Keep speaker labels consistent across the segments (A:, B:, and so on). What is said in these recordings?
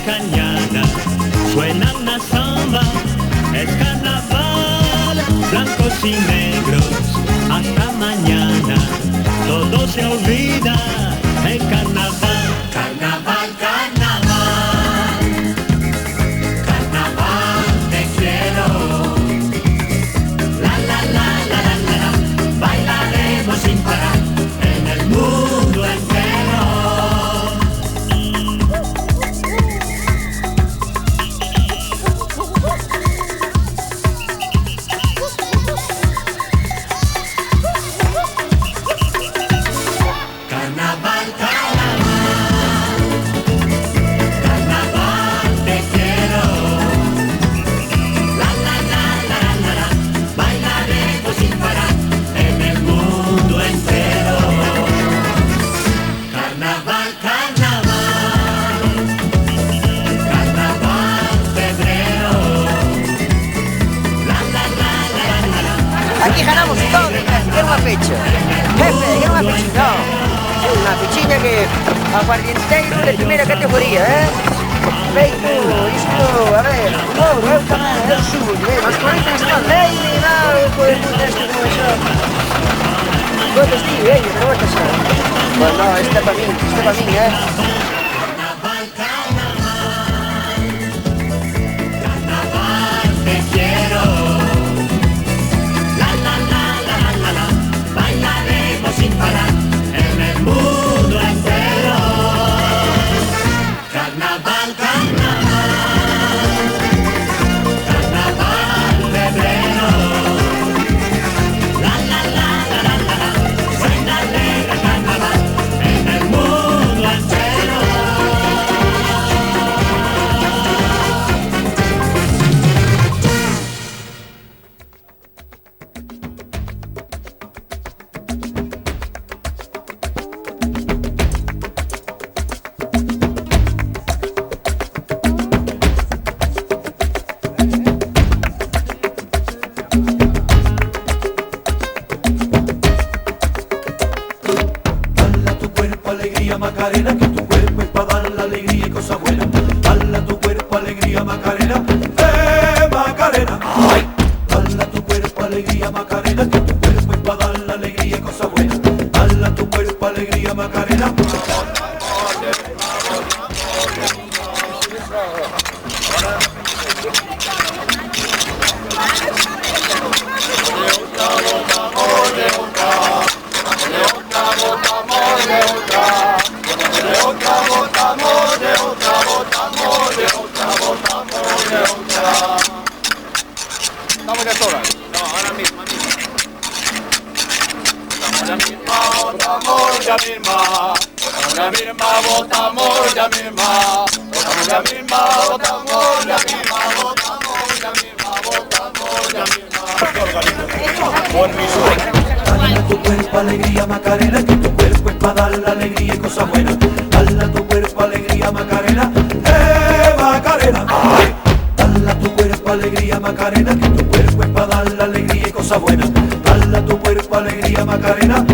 A: cañada, suena una samba, es carnaval, blancos y negros, hasta mañana, todo se olvida en carnaval. Carnaval, carnaval, carnaval te quiero, la la la la la la, la. Bailaremos sin parar en el mundo entero. Carnaval, carnaval, carnaval te quiero, la la la la la la, bailaremos sin parar en el mundo entero. Carnaval, carnaval, carnaval febrero, la la la la la la.
B: Aquí ganamos todo, que unha fecha. Jefe, que unha fecha, non. É unha fechiña que aguardienteiro de primeira categoría, feito, isto, a ver, eu tamén, eu subo, mas 40 están leite, nada, pois non testo como xa. Quantos ti, vello, pero esta xa. Pois non, este é pa min,
A: Carnaval, carnaval, carnaval te quiero, la la la la la la, bailaremos sin parar en el mundo entero. Carnaval, carnaval, carnaval febrero, la la la la la la, suena alegre el carnaval en el mundo entero.
C: Dale a tu cuerpo alegría Macarena, que tu cuerpo es para dar la alegría y cosas buenas. Dale a tu cuerpo alegría Macarena, Macarena. Ay. Dale a tu cuerpo alegría Macarena, que tu cuerpo es para dar la alegría y cosas buenas. Dale a tu cuerpo alegría Macarena.
D: Estamos de sola. No, ahora mismo. Ahora misma, votamos ya misma. Ahora misma, votamos ya misma. Ahora misma, votamos ya misma. Votamos ya misma, votamos ya misma.
C: Dale a tu cuerpo alegría Macarena, que tu cuerpo es para dar la alegría y cosas buenas. Dale a tu cuerpo alegría Macarena, Macarena. Ay. Dale a tu cuerpo alegría Macarena, que tu cuerpo es para dar la alegría y cosas buenas. Dale a tu cuerpo alegría Macarena,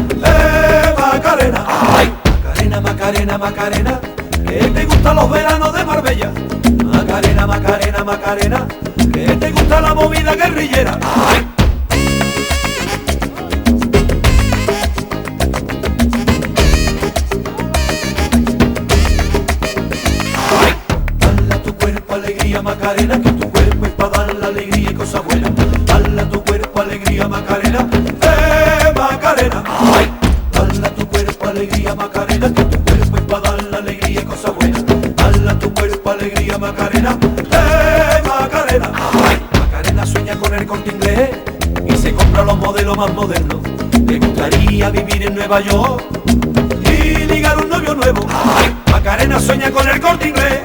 C: Macarena. Ay. Macarena, Macarena, Macarena, que te gustan los veranos de Marbella. Macarena, Macarena, Macarena, que te gusta la movida guerrillera. Ay. Dale a tu cuerpo alegría Macarena, que tu cuerpo es para dar la alegría y cosas buenas. Dale a tu cuerpo alegría Macarena, Macarena. Ay. Dale a tu cuerpo alegría Macarena, que tu cuerpo es para dar la alegría y cosas buenas. Dale a tu cuerpo alegría Macarena, Macarena. Ay. Macarena sueña con el Corte Inglés y se compra los modelos más modernos. Le gustaría vivir en Nueva York y ligar un novio nuevo. Ay. Macarena sueña con el Corte Inglés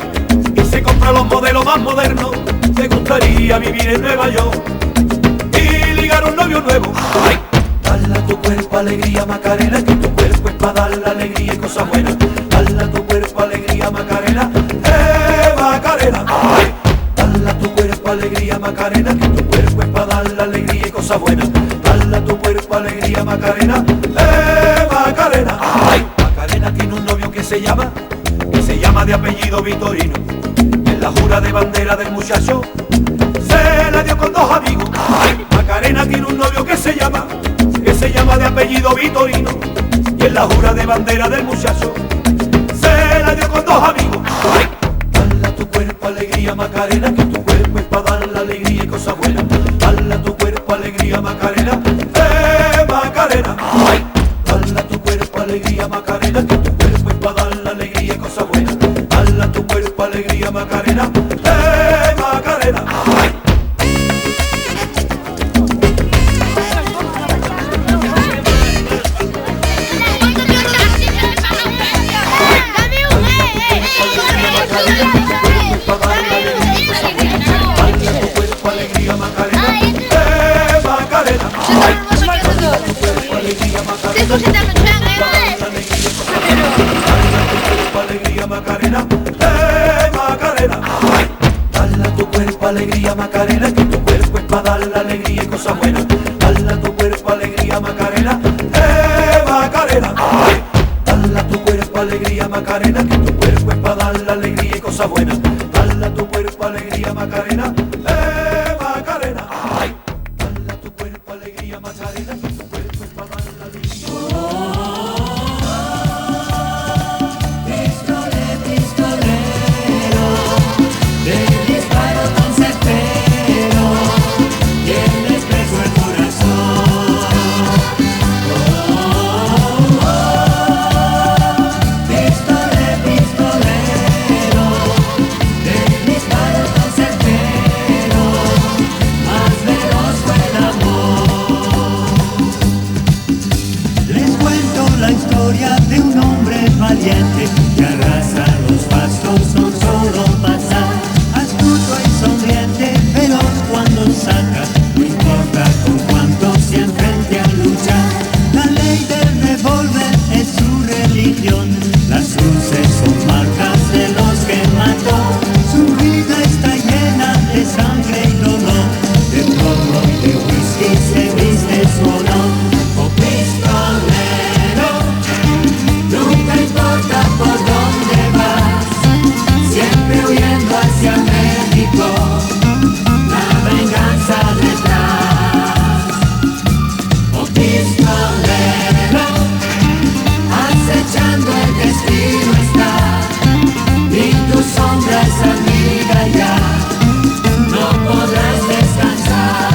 C: y se compra los modelos más modernos. Le gustaría vivir en Nueva York y ligar un novio nuevo. Ay. Dale a tu cuerpo alegría Macarena, que tu cuerpo es para dar la alegría y cosas buenas. Dale a tu cuerpo alegría Macarena, Macarena. Ay. Dale a tu cuerpo alegría Macarena, que tu cuerpo es para dar la alegría y cosas buenas. Dale a tu cuerpo alegría Macarena, Macarena. Ay. Macarena tiene un novio que se llama de apellido Vitorino. la jura de bandera del muchacho se la dio con dos amigos. Macarena tiene un novio que se llama de apellido Vitorino, y en la jura de bandera del muchacho se la dio con dos amigos. Dale a tu cuerpo alegría Macarena, que tu cuerpo es para dar la alegría y cosas buenas. Dale a tu cuerpo alegría Macarena, Macarena. Dale a tu cuerpo alegría Macarena, que tu cuerpo es para dar la alegría y cosas buenas. Dale a tu cuerpo alegría Macarena, Macarena. Macarena, Macarena. Dale a tu cuerpo alegría Macarena, que tu cuerpo es para dar la alegría y cosas buenas. Dale a tu cuerpo alegría Macarena, Macarena. Dale a tu cuerpo alegría Macarena, que tu cuerpo es para dar la alegría y cosas buenas. Dale a tu cuerpo alegría Macarena, Macarena. Dale a tu cuerpo alegría Macarena, que tu cuerpo es para dar la alegría.
A: De un hombre valiente que arrasa los pastos, son solo pasar. Astuto y sonriente, pero cuando saca, no importa con cuánto se enfrente a luchar. La ley del revólver es su religión, las luces son marcas de los que mató. Su vida está llena de sangre y dolor, de plomo y de whisky se viste su honor. Oh, pistolero, nunca importa por dónde vas, siempre huyendo hacia México, la venganza detrás. Oh, pistolero, acechando el destino está, y tu sombra es amiga ya, no podrás descansar.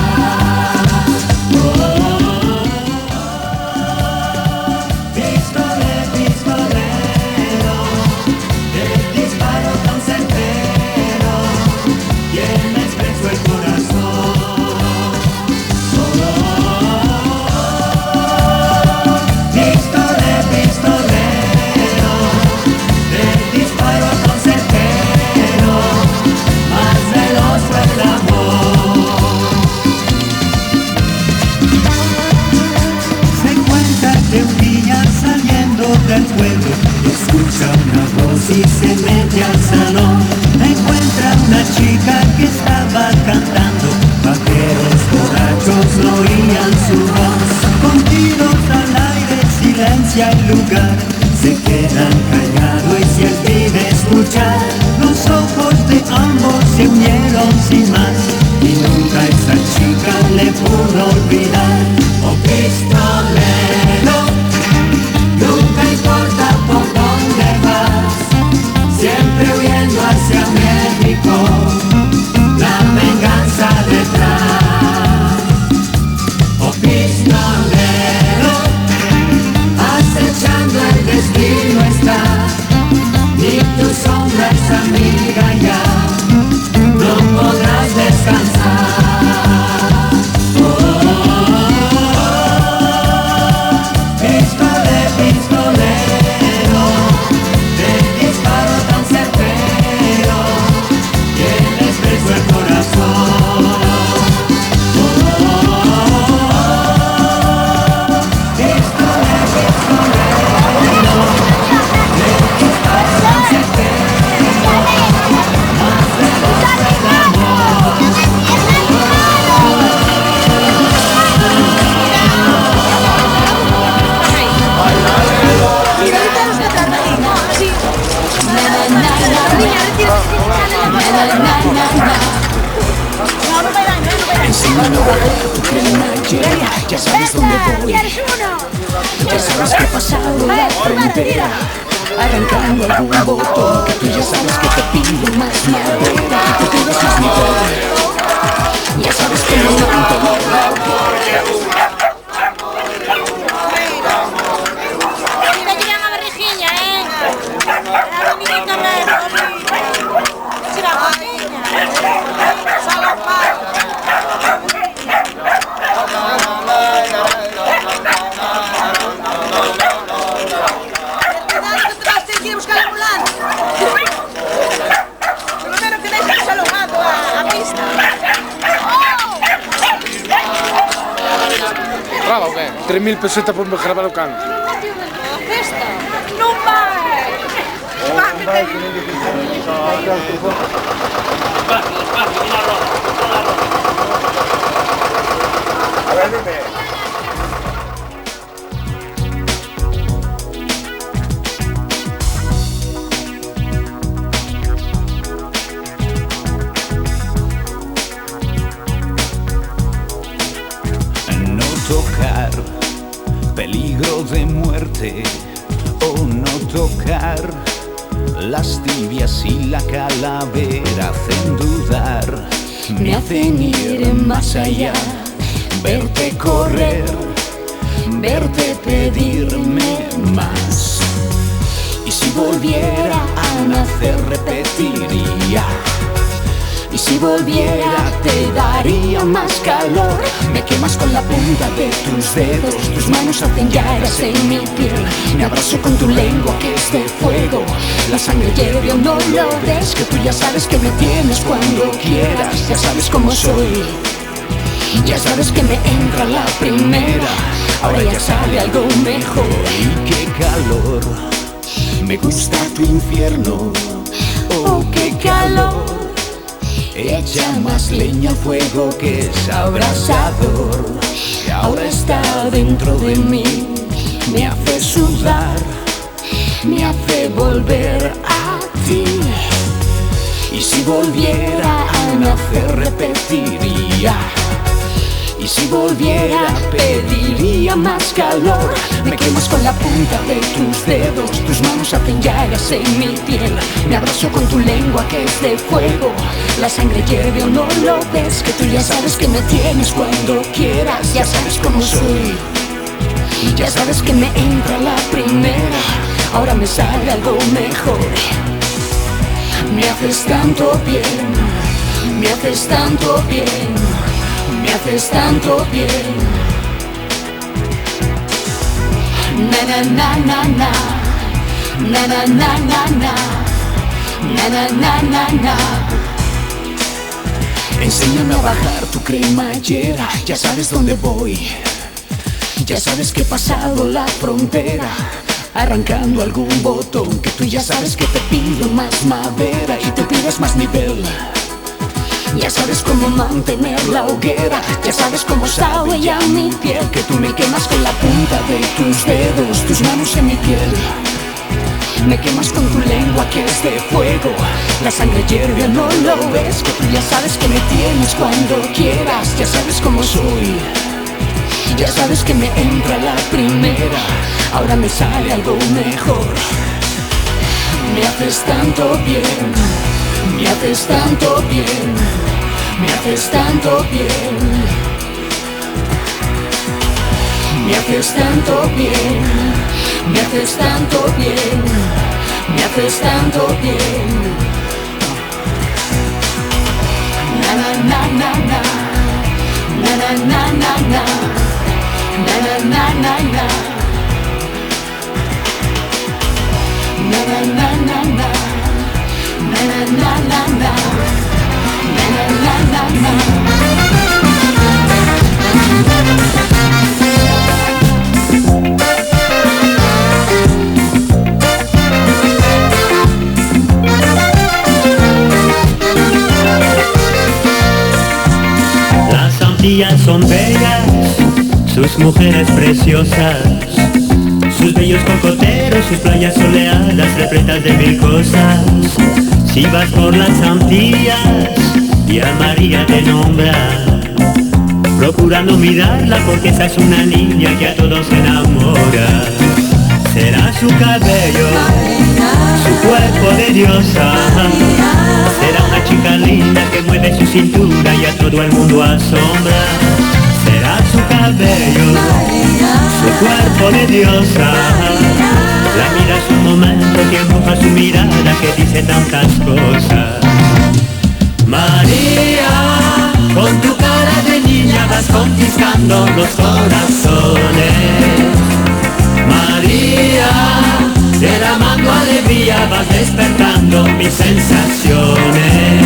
A: Del pueblo, escucha una voz y se mete al salón. Encuentra una chica que estaba cantando, vaqueros borrachos no oían su voz. Con tiros al aire silencia el lugar, se quedan callados y se olvida escuchar. Los ojos de ambos se unieron sin más, y nunca esa chica le pudo olvidar. Oh, pistolero, nunca importa por dónde vas, siempre huyendo hacia México, la venganza detrás. Oh, pistolero, acechando el destino está, y tu sombra es amiga ya, no podrás descansar. Pistolero, del disparo tan certero, tienes
E: Enséñame a bajar tu cremallera, ya sabes dónde voy. Ya sabes que he pasado la frontera, arrancando algún botón que tú ya sabes que te pido más madera, que te pido más nivel. Ya sabes que no mantengo la
F: Mira que llama barrigiña, Era mi carrera, si la barrigiña. Solo para. Quiere buscar la ambulancia. Primero que dejes solo mato a pista.
G: Brava o qué? 3.000 pesetas por gravar o canto.
F: Festa. Non vai. Vai.
D: A ver, dime.
E: no tocar, peligro de muerte, o no tocar, las tibias y la calavera hacen dudar, me hacen ir más allá, verte correr, verte pedirme más. Y si volviera a nacer repetiría, y si volviera te daría más calor. Me quemas con la punta de tus dedos, tus manos hacen llagas en mi piel. Me abrazo con tu lengua que es de fuego, la sangre hierve o no lo ves, que tú ya sabes que me tienes cuando quieras. Ya sabes cómo soy, ya sabes que me entra la primera, ahora ya sale algo mejor. Y qué calor, me gusta tu infierno, oh qué calor. Echa más leña al fuego que es abrasador, y ahora está dentro de mí, me hace sudar, me hace volver a ti. Y si volviera a nacer repetiría, y si volviera pediría más calor. Me quemas con la punta de tus dedos, tus manos hacen llagas en mi piel. Me abrazo con tu lengua que es de fuego, la sangre hierve o no lo ves, que tú ya sabes que me tienes cuando quieras. Ya sabes cómo soy, ya sabes que me entra la primera, ahora me sale algo mejor. Me haces tanto bien, me haces tanto bien, me haces tanto bien. Na na na na na, na na na na na, na na na na na. Enséñame a bajar tu cremallera, ya sabes dónde voy, ya sabes que he pasado la frontera, arrancando algún botón que tú ya sabes que te pido más madera y te pides más nivel. Ya sabes cómo mantener la hoguera, ya sabes cómo sabe ya mi piel, que tú me quemas con la punta de tus dedos, tus manos en mi piel. Me quemas con tu lengua que es de fuego, la sangre hierve, no lo ves, que tú ya sabes que me tienes cuando quieras. Ya sabes cómo soy, ya sabes que me entra la primera, ahora me sale algo mejor. Me haces tanto bien, me haces tanto bien, me haces tanto bien, me haces tanto bien, me haces tanto bien, me haces tanto bien. Na na na na na, na na na na na, na na na na na, na na na na na, na na na na na, na na na na na.
A: Las Antillas son bellas, sus mujeres preciosas, sus bellos cocoteros, sus playas soleadas repletas de mil cosas. Si vas por las Antillas y a María te nombra, procurando mirarla porque esa es una niña que a todos enamora. Será su cabello, su cuerpo de diosa, será una chica linda que mueve su cintura y a todo el mundo asombra. Será su cabello, su cuerpo de diosa, la miras un momento que empuja su mirada que dice tantas cosas. María, con tu cara de niña vas conquistando los corazones. María, derramando alegría vas despertando mis sensaciones.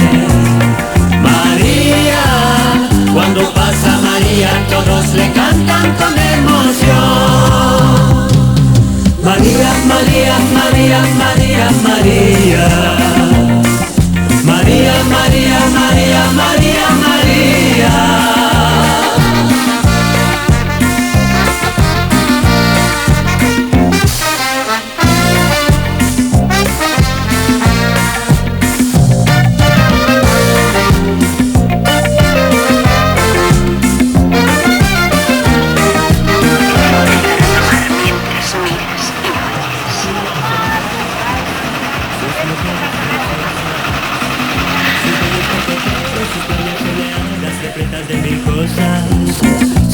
A: María, cuando pasa María todos le cantan con emoción. María, María, María, María, María. María, María, María, María, María.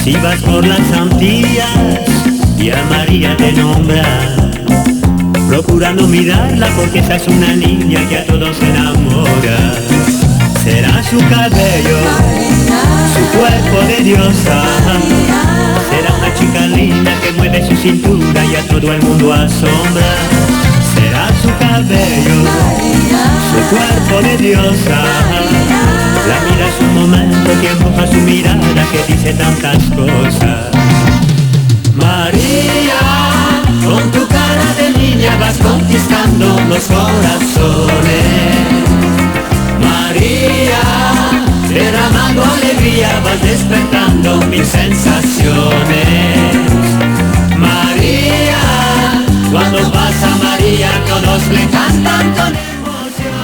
A: Si vas por las Antillas y a María te nombra, procurando mirarla porque esa es una niña que a todos enamora. Será su cabello, su cuerpo de diosa, será una chica linda que mueve su cintura y a todo el mundo asombra. Será su cabello, su cuerpo de diosa, la miras un momento que empuja su mirada que dice tantas cosas. María, con tu cara de niña vas conquistando los corazones. María, derramando alegría vas despertando mis sensaciones. María, cuando pasa María todos le cantan con emoción.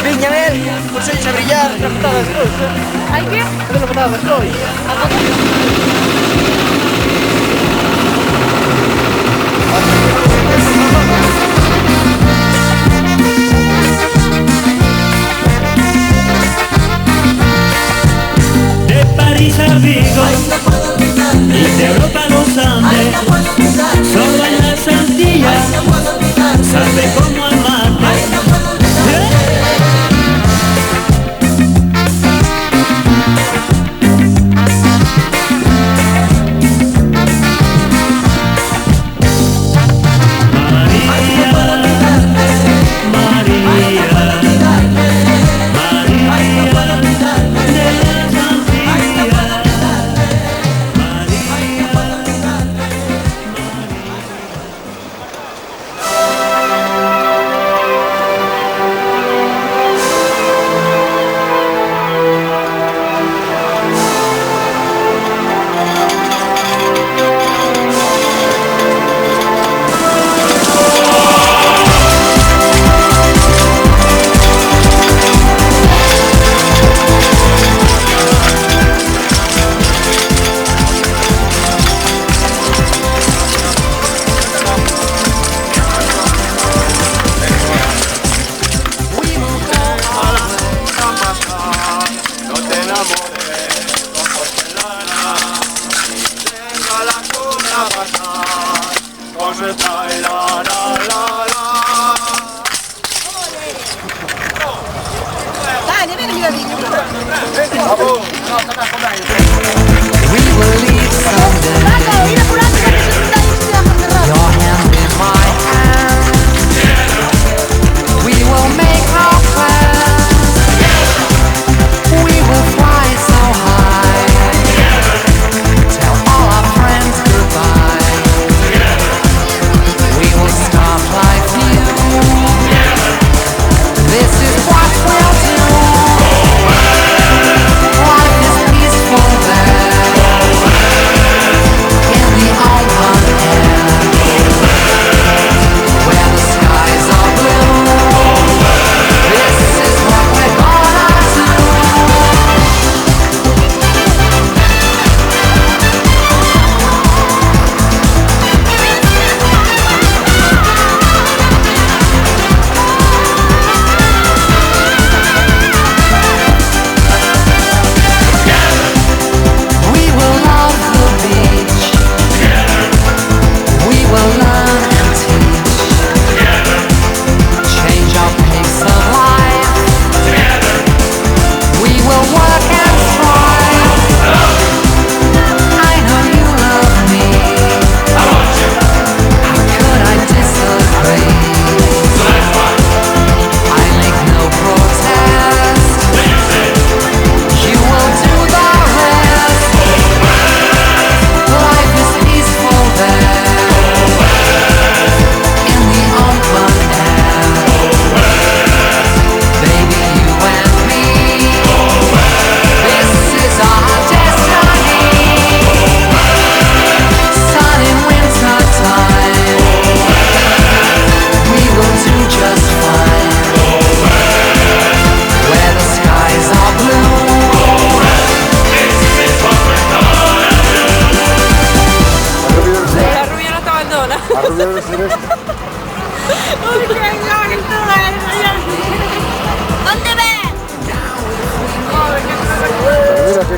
B: Viña Mel, consellos a brillar.
H: Las patadas de hoy,
F: Hai que?
H: las patadas de hoy.
A: De París a Vigo y de Europa a los Andes, solo en las Antillas sabe cómo amarte.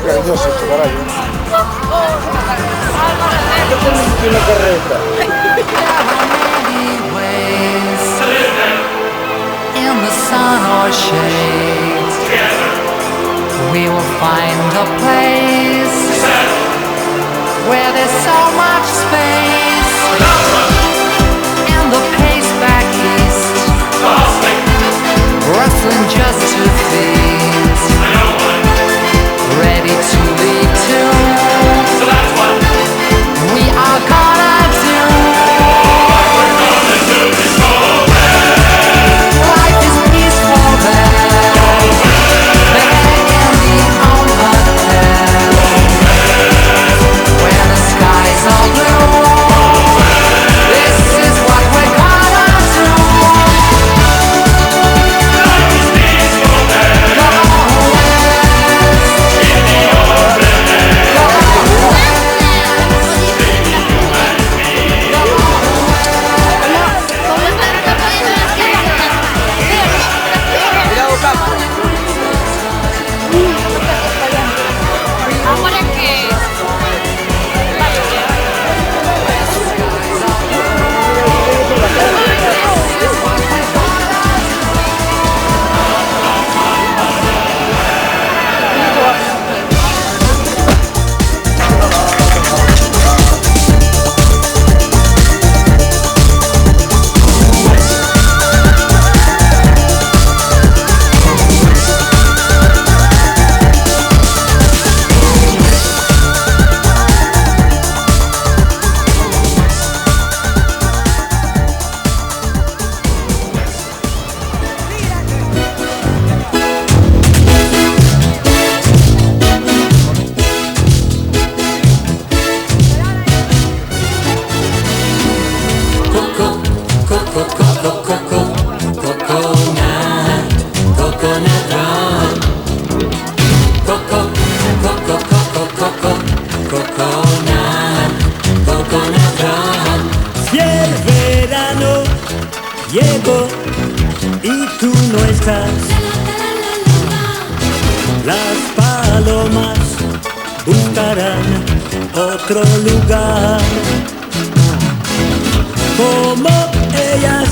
G: cariñoso este barallo. Yo tengo una carreta.
H: In the sun or shade, we will find a place where there's so much space, and the pace back east, rustling just to feast, ready to lead to. So that's what we are gonna do. We're gonna do this whole day. Life is peaceful there, there in the overhead, where the skies are blue. This is what we're gonna do. Life is peaceful there, go west, in the overhead, go west.
B: Cuidado, cámara.
F: Ahora que...
A: Si el verano llegó y tú no estás, las palomas buscarán otro lugar. Como ellas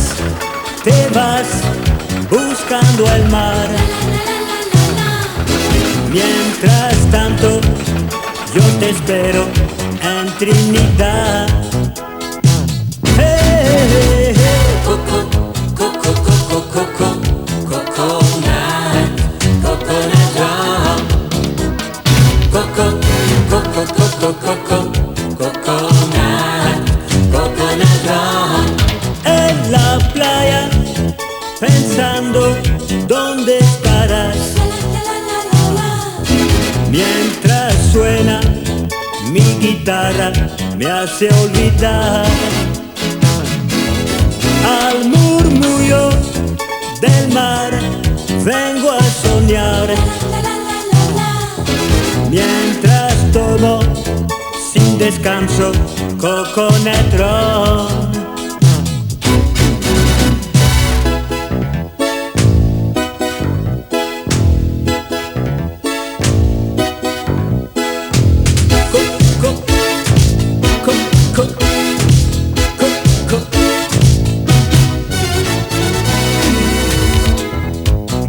A: te vas buscando el mar. Mientras tanto yo te espero en Trinidad. Hey, hey, hey. Coco, coco, coco, coco, coconut, coconut rum. Coco, coco, coco, coco, coconut, coconut rum. En la playa pensando dónde estarás. Mientras suena mi guitarra me hace olvidar al murmullo del mar. Vengo a soñar mientras tomo sin descanso coconut rum.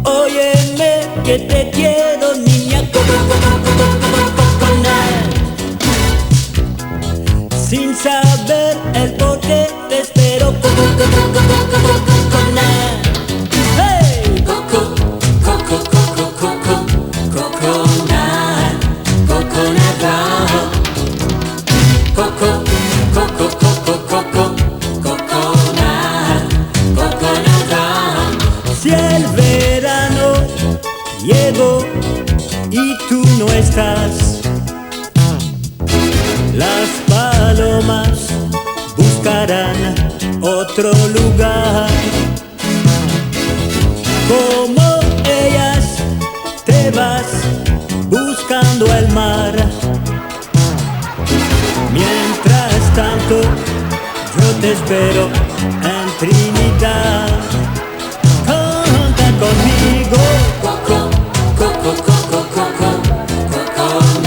A: Óyeme que te quiero, niña, sin saber el por qué te espero, hey. Coco, coco, coco, coco, coconut, coconut rum. Coco, coco, coco, coco, coconut, coconut rum. Si el verano llegó y tú no estás, las palomas buscarán otro lugar. Como ellas te vas buscando el mar. Mientras tanto yo te espero en Trinidad. Canta conmigo. Coco, coco, coco, coco, coco.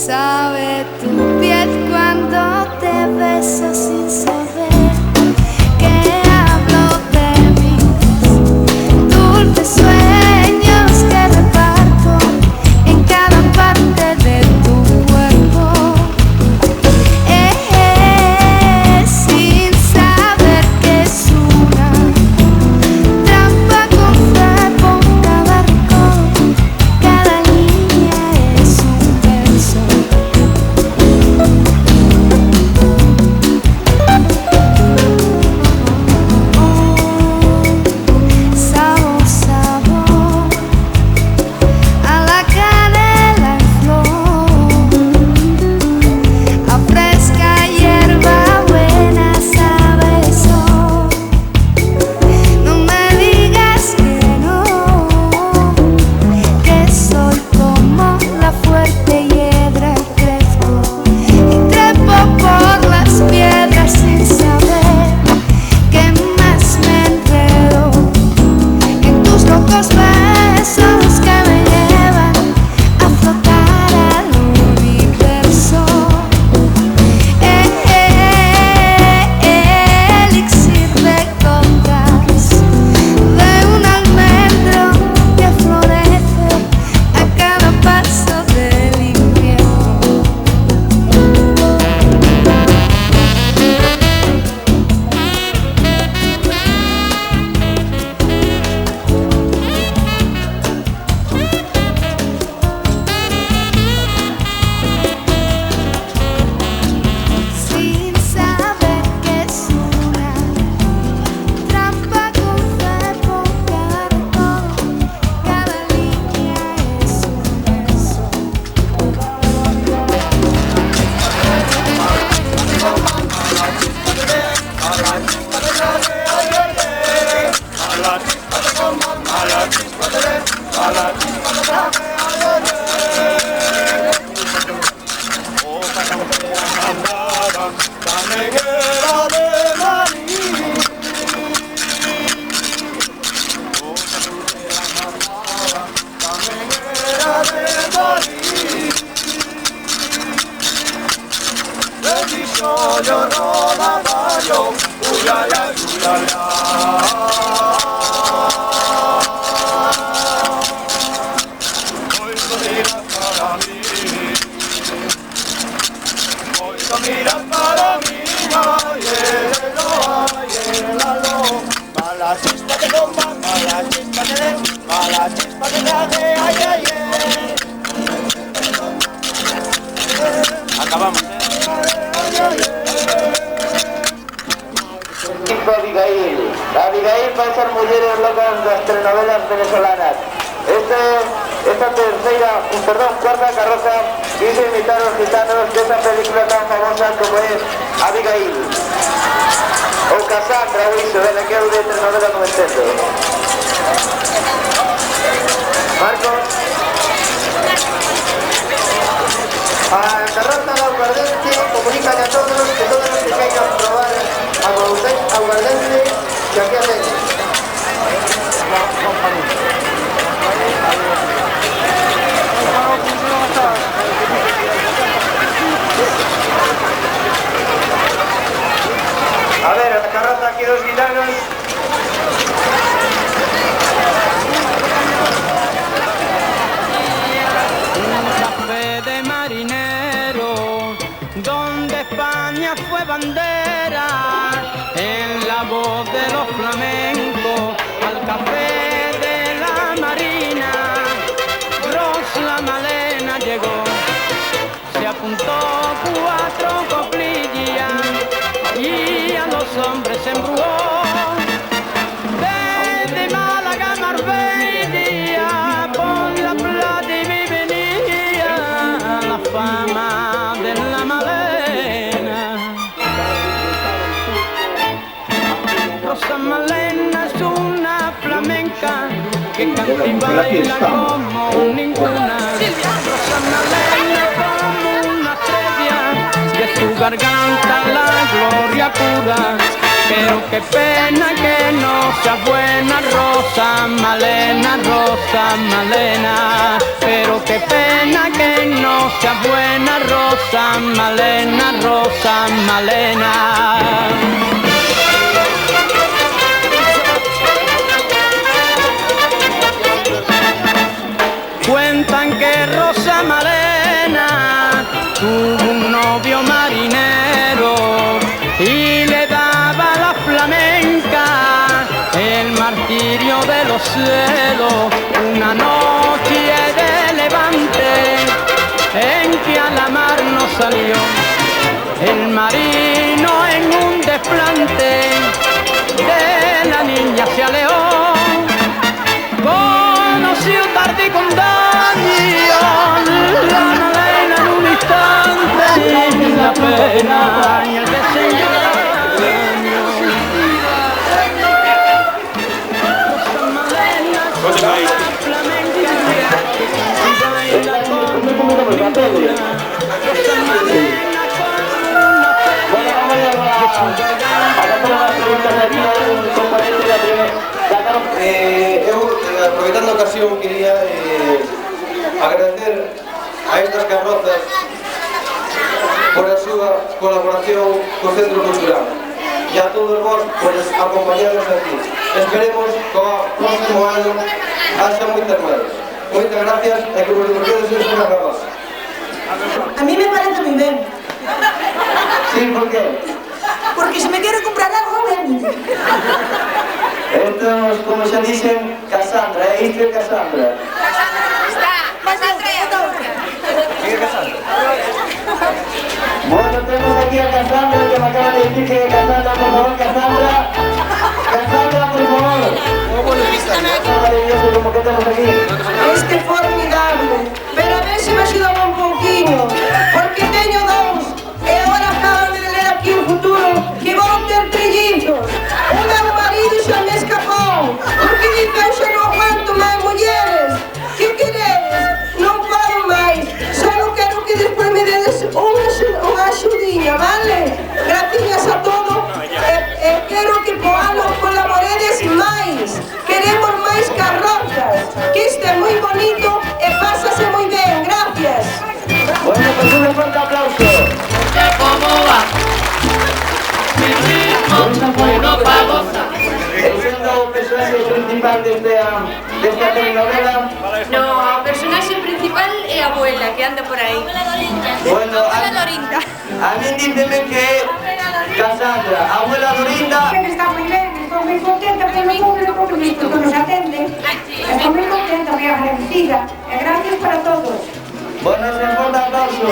I: Sabe tu piel cuando te beso sin saber que hablo de mis dulces sueños que reparto en cada parte de tu cuerpo. Sin saber que es una trampa con fuego, cada rincón, cada línea es un verso. Sabor, sabor a la canela en flor, a fresca hierba buena sabe eso. No me digas que no, que soy como la fuerte hiedra y crezco y trepo por las piedras sin saber que más me enredo en tus locos besos que me llevan a flotar al universo. Elixir de gotas de un almendro que florece a cada paso del invierno. Sin saber que es una trampa con fuego, cada rincón, cada línea es un verso.
D: La negrera de Marí. La negrera de Marí. Le dijo yo no la baño, uyaya, uyaya. Hoy no mira para mí. Hoy no mira para mí. Mala chispa que toma, mala chispa que le, mala chispa que le hace, ay, ay, ay. Acabamos,
G: Abigail. Abigail para esas mujeres locas de las telenovelas venezolanas. Esta cuarta carroza quiso imitar a los gitanos de esa película tan famosa como es Abigail. O Cassandra, Wiso, de la que hablo de telenovela noventero. Marcos. A la carroza de aguardente comunican a todos los que quieran probar aguardente que aquí hacen. A ver, a la carroza aquí dos guitarras.
J: Un café de marinero, donde España fue bandera, en la voz de los flamencos, al café de la marina, Rosa Malena llegó, se apuntó 4 coplillas y a los hombres se embrujó. Desde Málaga a Marbella, por la plata y venía la fama de la Malena. Rosa Malena es una flamenca que canta y baila como ninguna. Rosa Malena como una estrella, de su garganta la gloria pura. Pero qué pena que no sea buena Rosa Malena, Rosa Malena. Pero qué pena que no sea buena Malena. Cuentan que Rosa Malena tuvo un novio marinero y le daba a la flamenca el martirio de los celos. Una noche de levante en que a la mar no salió, el marino en un desplante de la niña se aleó. Conoció tarde con daño la Malena en un instante, y la pena y el desengaño.
K: Aproveitando a ocasión, quería agradecer a estas carrozas por a súa colaboración co Centro Cultural e a todos vos por acompañarnos aquí. Esperemos que o próximo ano haxa moitas máis. Moitas gracias e que vos divertidos en esta carroza.
F: A mí me parece muy bien.
K: Sí, ¿por qué?
F: Porque si me quiero comprar algo, ven.
K: Estos, como xa dicen, Cassandra, isto é Cassandra. Sigue Cassandra. Bueno, tenemos aquí a Cassandra, que me acaba de decir que Cassandra, por favor, Cassandra. Cassandra, por favor. Maravilloso, como que estamos aquí.
F: Este é formidable. Pero a ver se me axudaba un pouquinho. Porque teño dous. E agora acaban de ler aquí un futuro que vão ter trillizos. O meu marido xa me escapou. Porque dice, eu xa non aguanto máis mulleres. Que queredes? Non falo máis. Só non quero que despois me dedes unha axudiña, vale? Gracias a todo. E quero que po ano colaboredes máis. Queremos máis carrozas. Que isto é moi bonito e pásase moi ben. Gracias.
K: Bueno, pues un fuerte aplauso.
H: ¿Cómo va? Mi ritmo bueno pa' gozar.
K: Siendo o personaxe principal desta telenovela.
L: No, o personaxe principal é a abuela que anda por aí.
K: Bueno,
L: Abuela Dorinda.
K: a min díceme que é Cassandra, a abuela Dorinda.
F: Está muy bien, estoy muy contenta con el público que nos atende. Estoy muy contenta, muy agradecida. Gracias para todos.
K: Bueno, un fuerte aplauso.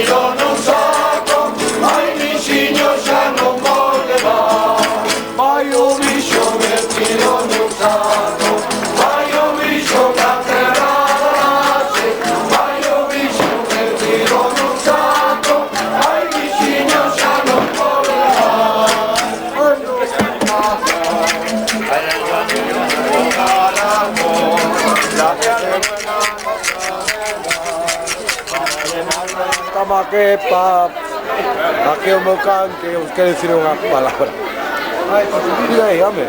D: tiro nun saco, ai bixiño xa non vou levar. Vai o bicho metido nun saco, vai o bicho ca terra base, vai o bicho metido nun saco, ai bixiño xa non vou levar.
M: Estamos aquí aquí o meu can que os quere dicir unha palabra. Diga aí, home.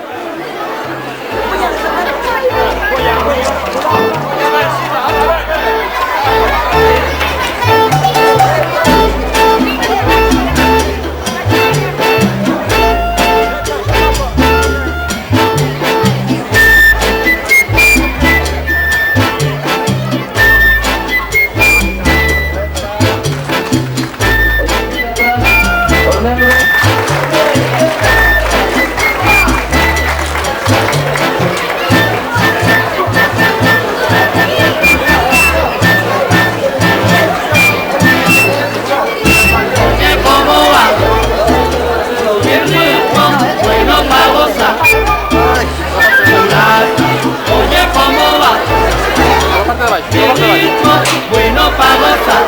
H: Bueno para gozar.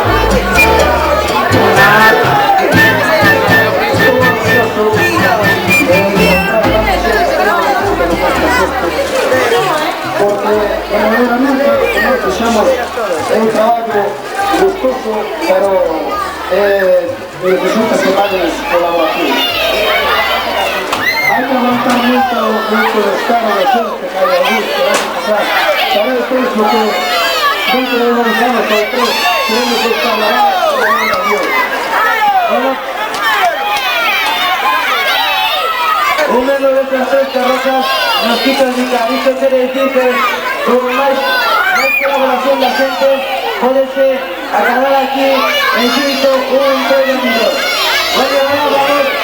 N: Porque verdadeiramente nós fixamos un traballo gustoso, pero resulta que vale colaboración. Hai que aguantar moito descaro da xente que hai ali, que vai pasar. Sabedes todos o que dentro de uns anos ou tres queremos estar lavados con un avión. Un menos de estas tres carrozas nos quita el indicar. Isto quere decir que con máis colaboración da xente pódese acabar aquí en Xito un empleo millón. Bueno, vamos.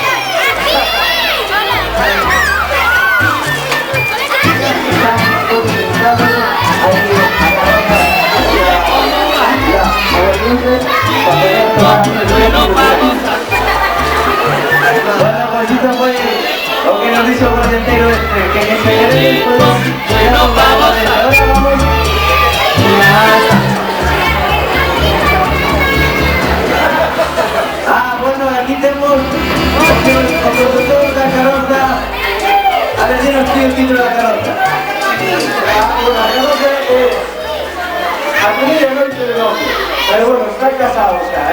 N: Bueno, pues esto fue lo que nos hizo el entero este, que se quede bueno, vamos. Ahora vamos. Bueno, aquí tenemos el productor de la carroza. A ver si nos tiene el título de la carroza. Bueno, la carroza a Julio no dice el nombre, pero bueno, está casado ya,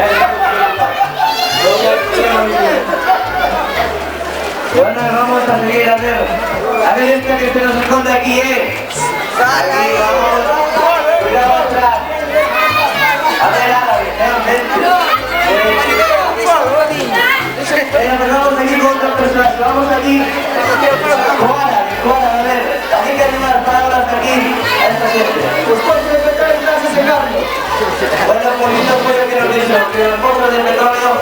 N: Bueno, vamos a seguir a ver esta que se nos esconde aquí, Aquí vamos, cuidado atrás. A ver, árabe, pero vamos aquí con otras personas, vamos aquí Juana, a ver, así que animar palabras aquí a esta gente. Pues puede respetar el caso de Carlos. Bueno, pues esto fue lo que nos dijo, que los pozos de petróleo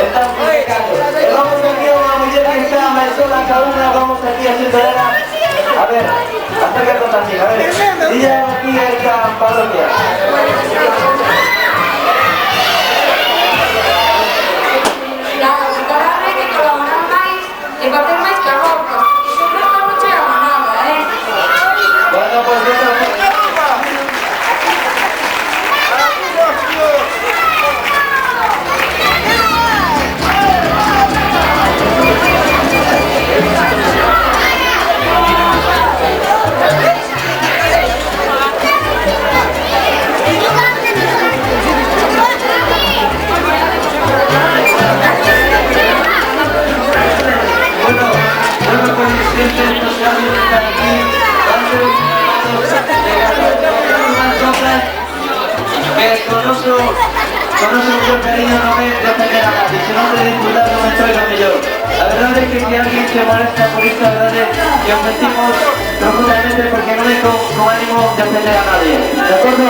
N: están publicados. Vamos aquí a una mujer que está maestra cada una, vamos aquí haciendo era. A ver, acércate contigo, a ver. Y ya aquí a esta parroquia.
L: E bater máis que a roupa, porque sempre non chega a nada,
N: Bueno, pues Conozco mucho cariño, no me defender a nadie, sino de disfrutar de momento de lo mejor. La verdad es que si alguien se molesta por esta verdad, que os sentimos profundamente porque no vengo con ánimo de ofender a nadie. ¿De acuerdo?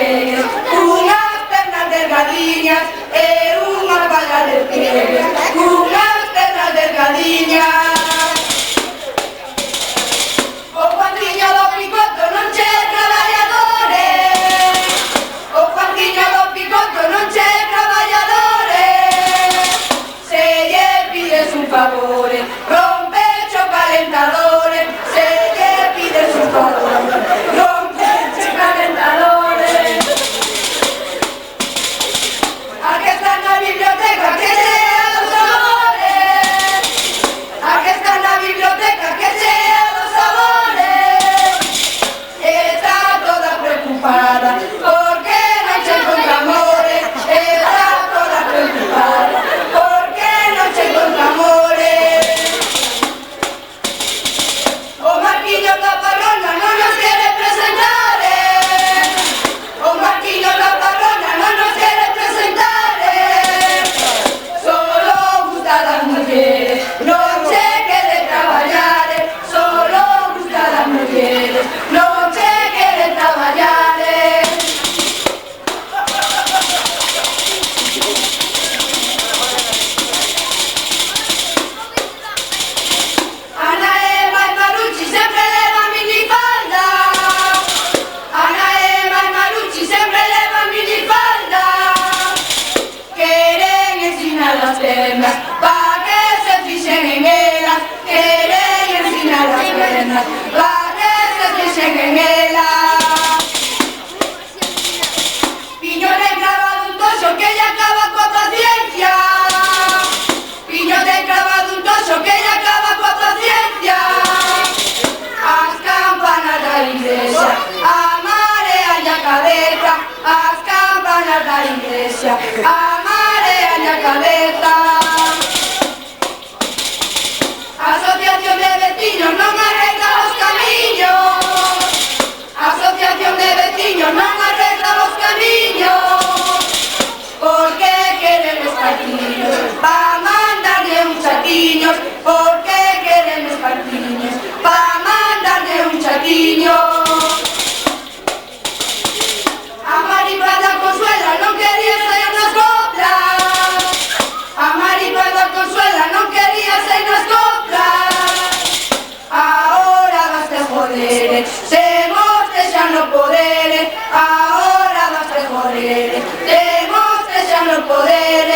F: pliegues, unhas pernas delgadiñas e unha palla de pliegues, unhas pernas delgadiñas. O Juanciño do Picoto non che traballadores, o Juanciño do Picoto non che traballadores. Se lle pides un favore, rompecho calentadores, se lle pides un favore, rompecho calentadores. Aquí está na biblioteca que lea los sabores, aquí está na biblioteca que lea los sabores. Está toda preocupada porque non se encontra amores, está toda preocupada porque non se encontra amores. O Marquiño da Parrona non nos quiere presentar, o Marquiño da Parrona non nos quiere presentar. Solo gusta das mulleres, non se quere traballar, solo gusta das mulleres, non se quere traballar. Ana Eva e Marucci sempre levan minifalda, Ana Eva e Marucci sempre levan minifalda. Queren ensinar las pernas pa' que se fixen en elas, queren ensinar las pernas pa' que se fixen en elas. Piño de clavado un toxo que lle acaba coa paciencia, Piño de clavado un toxo que lle acaba coa paciencia. As campanas da iglesia amarean a cabeza, as campanas da iglesia amarean a cabeza. Asociación de vecinos non arregla os camiños, Asociación de vecinos non arregla os camiños, porque queren os partidos pa mandarle un chatiños, porque queren os partidos pa mandarle un chatiño. A Maripa da Consuela non quería sair nas coplas, a Maripa da Consuela non quería sair nas coplas. Ahora vaste joder, se vos xa no poder, ahora vaste joder, se vos xa no poder.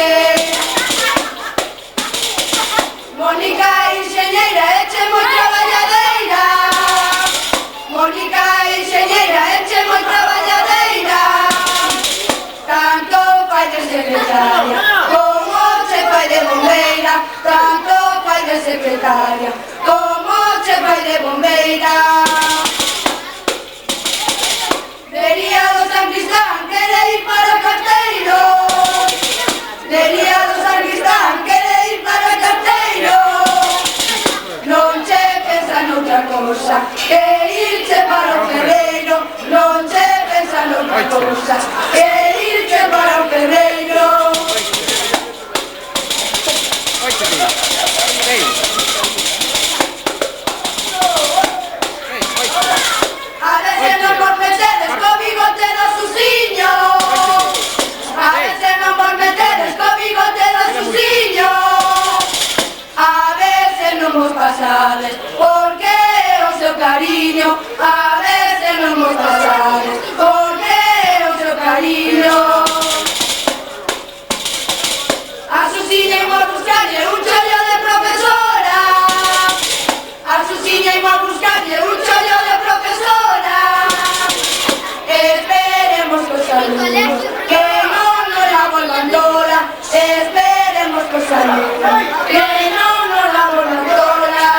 F: Mónica enxeñeira eche moi traballadeira, Mónica enxeñeira eche moi traballadeira. Tanto fai de secretaria como che fai de bombeira, tanto fai de secretaria como che fai de bombeira. Dería do San Cristán quere ir para o carteiro, Dería do San Cristán quere ir para o carteiro. Non che pensa noutra cousa que irche para o ferreiro, non che pensa noutra cousa que irche para o ferreiro. A veces non vos metedes co bigote do Susiño, a veces non vos metedes co bigote do Susiño, a veces non vos pasades porque o seu cariño, a veces non vos pasades porque o seu cariño. A Susiña imos buscarlle un chollo de profesora, a Susiña imos buscarlle un chollo de profesora. Esperemos que os alumnos que non nos la volvan tola, esperemos que os alumnos que non nos la volvan tola.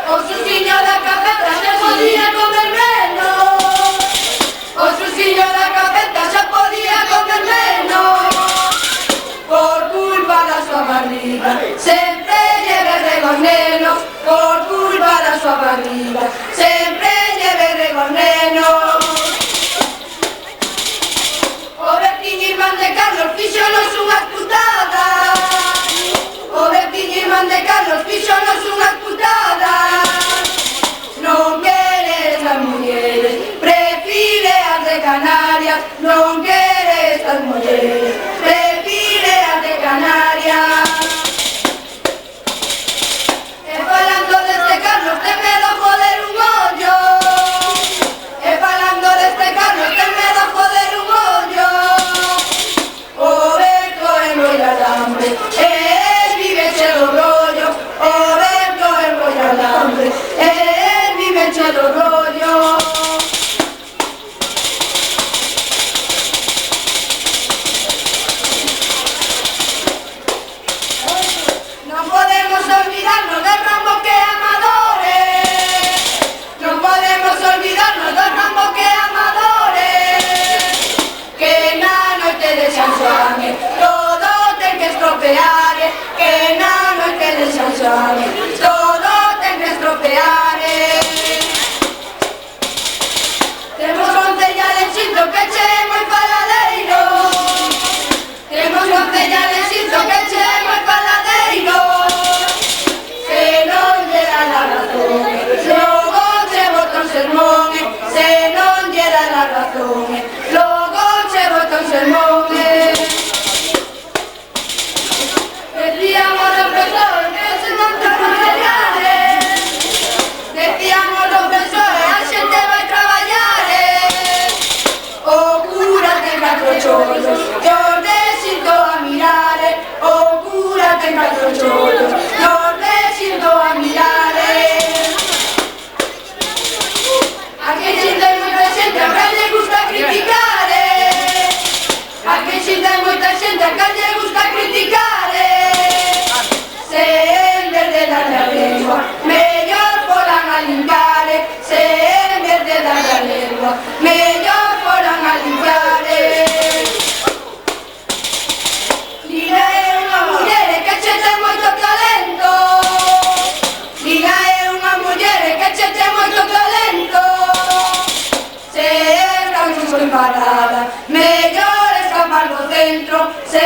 F: O Susiño da Cafeta xa podía comer menos, o Susiño da Cafeta xa podía comer menos, por culpa da súa barriga sempre lleve regos nenos, por culpa da súa barriga sempre lleve regos nenos. O Bertiño irmán de Carlos fíxonos unhas putadas, o Bertiño irmán de Carlos fíxonos unhas putadas. Non queres as mulleres,
O: de Canarias non quere estas mulleres de fileas de Canarias. E falando deste Carlos ten medo joder un ollo. E falando deste Carlos ten medo joder un ollo. O Beto enrolla alambre, él vive chedo rollo. O Beto enrolla alambre, él vive chedo rollo. Non podemos olvidarnos del Rambo que amadores. Non podemos olvidarnos del Rambo que amadores. Que na noite de San Xoane todo ten que estropear. Que na noite de San Xoane todo ten que estropear. Temos concellales xinto que che moi paladeiro. Temos concellales xinto que che moi paladeiro. Se non lle da la razón, logo che bota un sermón. Se non lle da la razón, logo che bota un sermón. Decíamos los profesores que se non traballar. Decíamos los profesores a xente vai traballar. O cura ten 4 cholos, que os desinto a mirar. O cura ten 4 cholos, que os desinto a mirar. A que xente hai moita xente a que lle gusta criticar. A que xente hai moita xente a que lle gusta criticar. Se en vez de darle a lengua, mellor foran a limpiar. Se en vez de darle a lengua, mellor foran a limpiar. Lila é unha muller que che ten moito talento. Lila é unha muller que che ten moito talento. Se esta non son parada, mellor escapar do centro. Se